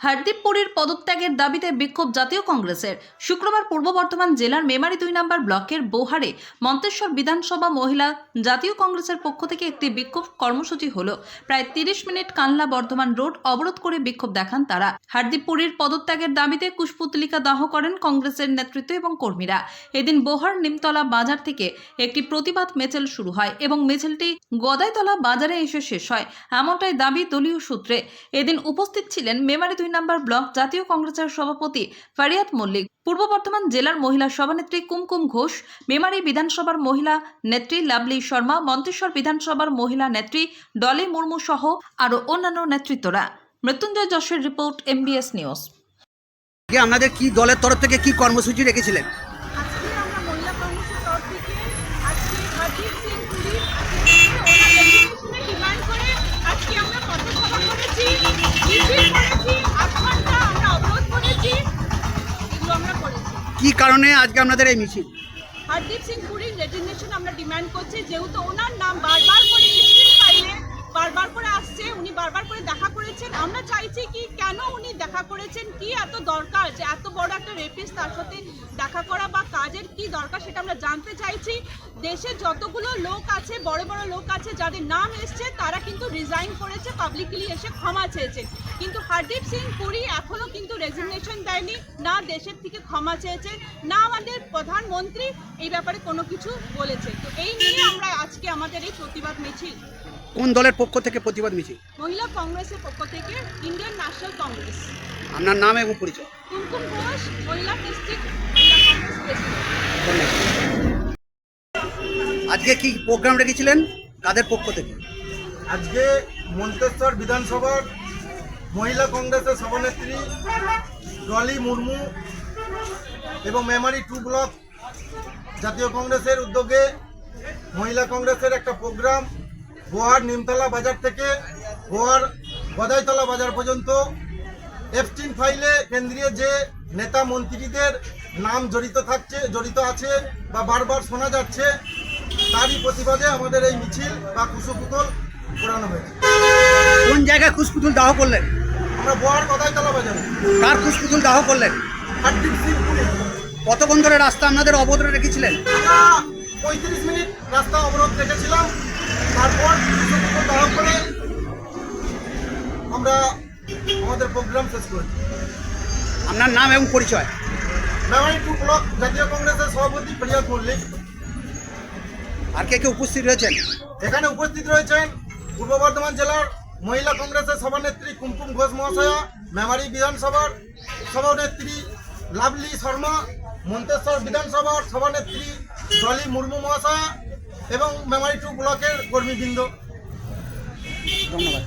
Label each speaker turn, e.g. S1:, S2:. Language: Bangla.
S1: হরদীপ পুরীর পদত্যাগের দাবিতে বিক্ষোভ জাতীয় কংগ্রেসের। শুক্রবার পূর্ব বর্ধমান জেলার মেমারি 2 নম্বর ব্লকের বোহারে মন্তেশ্বর বিধানসভা মহিলা জাতীয় কংগ্রেসের পক্ষ থেকে একটি বিক্ষোভ কর্মসূচি হলো। প্রায় 30 মিনিট কানলা বর্ধমান রোড অবরোধ করে বিক্ষোভ দেখান তারা। হরদীপ পুরীর পদত্যাগের দাবিতে কুশপুতলিকা দাহ করেন কংগ্রেসের নেতৃত্ব এবং কর্মীরা। এদিন বোহার নিমতলা বাজার থেকে একটি প্রতিবাদ মিছিল শুরু হয় এবং মিছিলটি গদাইতলা বাজারে এসে শেষ হয়, এমনটাই দাবি দলীয় সূত্রে। এদিন উপস্থিত ছিলেন মেমারি 2 নম্বর ব্লক জাতীয় কংগ্রেসের সভাপতি ফারিয়াত মল্লিক, পূর্ব বর্ধমান জেলার মহিলা সভানেত্রী কুমকুম ঘোষ, মেমারি বিধানসভার মহিলা নেত্রী লাভলি শর্মা, মন্তেশ্বর বিধানসভার মহিলা নেত্রী ডলি মুর্মু সহ আরো অন্যান্য নেতৃত্বরা। মৃত্যুঞ্জয় যশের রিপোর্ট, MBS নিউজ।
S2: আপনাদের কি দলের তরফ থেকে কি কর্মসূচি রেখেছিলেন?
S3: আজকে আমরা মহিলা কংগ্রেসের তরফ থেকে আজকে হরদীপ সিং পুরীর রেজিগনেশনের ডিমান্ড করে আজকে আমরা পথসভা করেছি, মিছিল করেছি, 8 ঘন্টা আমরা অবরোধ করেছি, এগুলো আমরা করেছি।
S2: কি কারণে আজকে আপনাদের এই মিছিল?
S3: হরদীপ সিং পুরীর রেজিগনেশন আমরা ডিমান্ড করছি, যেহেতু ওনার নাম বারবার করে স্ক্রিন ফাইলে বারবার করে আসছে, উনি বারবার করে দেখা করেছেন। আমরা চাইছি কি কেন উনি দেখা করেছেন, কি এত দরকার যে এত বড় একটা রেপিস্ট তার সাথে দেখা করা বা কাজের কি দরকার সেটা আমরা জানতে চাইছি। দেশে যতগুলো লোক আছে, বড় বড় লোক আছে যাদের নাম এসছে, তারা কিন্তু রিজাইন করেছে, পাবলিকলি এসে ক্ষমা চেয়েছে, কিন্তু হরদীপ সিং পুরী এখনো কিন্তু রেজিগনেশন দেয়নি, না দেশের থেকে ক্ষমা চেয়েছে, না আমাদের প্রধানমন্ত্রী এই ব্যাপারে কোনো কিছু বলেছে। তো এই নিয়ে আমরা আজকে আমাদের এই প্রতিবাদ মিছিল।
S2: কোন দলের পক্ষ থেকে প্রতিবাদ মিছিল?
S3: মহিলা কংগ্রেসের পক্ষ থেকে ইন্ডিয়ান ন্যাশনাল কংগ্রেস।
S2: আপনার নাম এবং পরিচয়?
S3: কুমকুম ঘোষ, মহিলা ডিস্ট্রিক্ট মহিলা কংগ্রেস প্রেসিডেন্ট।
S2: আজকে কি প্রোগ্রাম রেখেছিলেন, কাদের পক্ষ থেকে?
S4: আজকে মন্তেশ্বর বিধানসভার মহিলা কংগ্রেসের সভানেত্রী ডলি মুর্মু এবং মেমারি 2 ব্লক জাতীয় কংগ্রেসের উদ্যোগে মহিলা কংগ্রেসের একটা প্রোগ্রাম বোহার নিমতলা বাজার থেকে বোহার গদাইতলা বাজার পর্যন্ত এফটিন ফাইলে কেন্দ্রীয় যে নেতা মন্ত্রীদের নাম জড়িত আছে বা বারবার শোনা যাচ্ছে, তারই প্রতিবাদে আমাদের এই মিছিল বা কুশপুতল করানো হয়েছে।
S2: কোন জায়গায় কুশপুতুল দাহ করলেন?
S4: আমরা বোহার গদাইতলা বাজারে।
S2: কার কুশপুতুল দাহ করলেন?
S4: হরদীপ সিং পুরী।
S2: কতক্ষণ ধরে রাস্তা আপনাদের অবরোধ রেখেছিলেন?
S4: আমরা 35 মিনিট রাস্তা অবরোধ রেখেছিলাম, তারপর কুশপুতল দাহ করে আমরা আমাদের প্রোগ্রাম শেষ করেছি।
S2: আপনার নাম এবং পরিচয়?
S4: মেমারি 2 ব্লক জাতীয় কংগ্রেসের সভাপতি ফারিয়াত মল্লিক।
S2: আর কে কে উপস্থিত রয়েছেন?
S4: এখানে উপস্থিত রয়েছেন পূর্ব বর্ধমান জেলার মহিলা কংগ্রেসের সভানেত্রী কুমকুম ঘোষ মহাশয়া, মেমারি বিধানসভার সভানেত্রী লাভলি শর্মা, মন্তেশ্বর বিধানসভার সভানেত্রী ডলি মুর্মু মহাশয়া এবং মেমারি 2 ব্লকের কর্মীবৃন্দ।
S2: ধন্যবাদ।